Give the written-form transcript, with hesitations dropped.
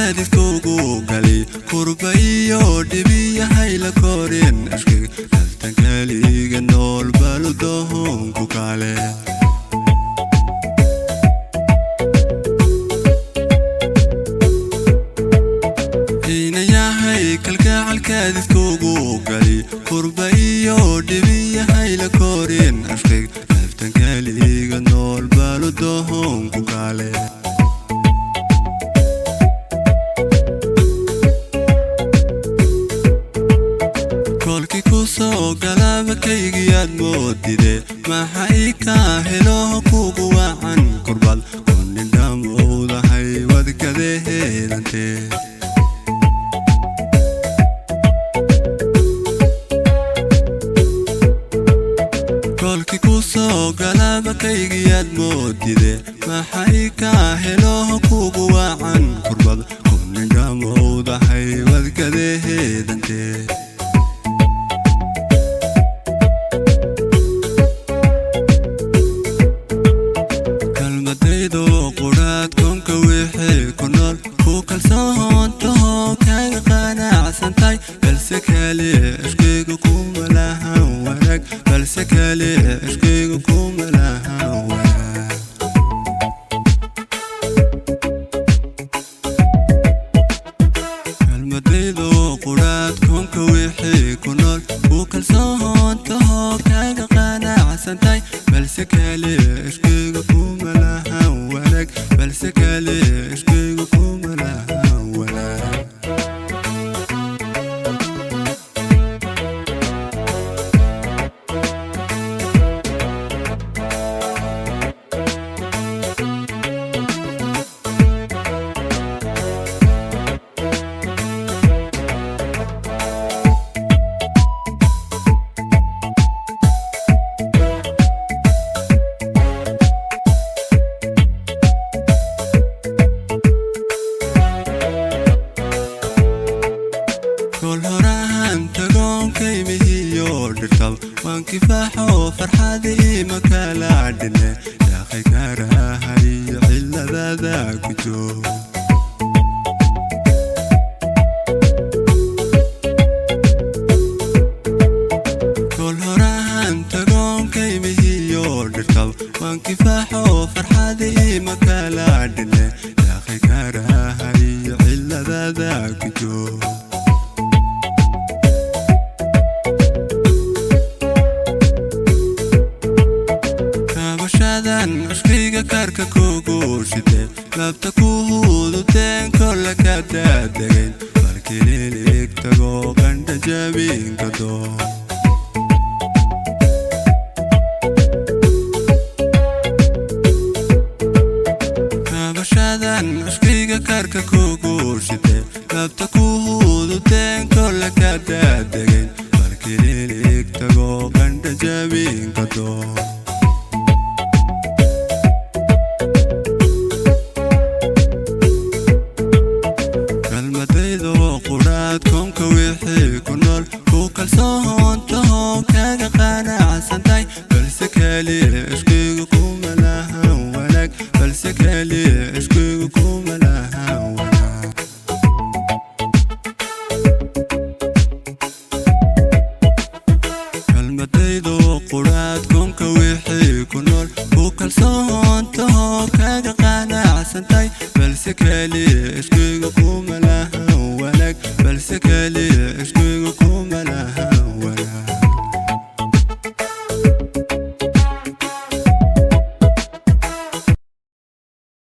كادي كوكو قالي كوربايو دبي هايلا كورين أشكي تنقالي جنول بالدهم كوكالي هنا يا هاي كالقاع الكادي كوكو قالي كوربايو دبي هايلا كورين أشكي تنقالي جنول بالدهم كوكالي kolki kusoo galaba kaygiyaad moodide maxay ka helo kugu wacan kurbad kunindhamowdahay wadkadeheedante kolki kusoo galaba kaygiyaad moodide maxay ka helo kugu wacan kurbad kunindhamowdahay wadkadeheedante balsekali ishqiga kuma lahan wanaag balsekali ishqiga kuma lahan wanaag kalmadaydo quraad konka wixii ku nool ku kalsoon taho kaaga qanacsantahay balsekali ishqiga kuma lahan wanaag balsekali ishqiga kuma lahan wanaag وان كفاحو فرحادي مكالا عدنا يا خي كراهي علا ذاك جو كل هراهن تقوم كيمي هيو درتب وان كفاحو فرحادي مكالا عدنا يا خي كراهي علا ذاك جو ashqiga karka kugu shide labta kuhudu teen kolla ka daadegen balkililig tago qandha jabinka doo kabashadan ashqiga karka kugu shide labta kuhudu teen kolla ka daadegen balkililig tago qandha jabinka doo balsekali ishqiga kuma lahan wanaag balsekali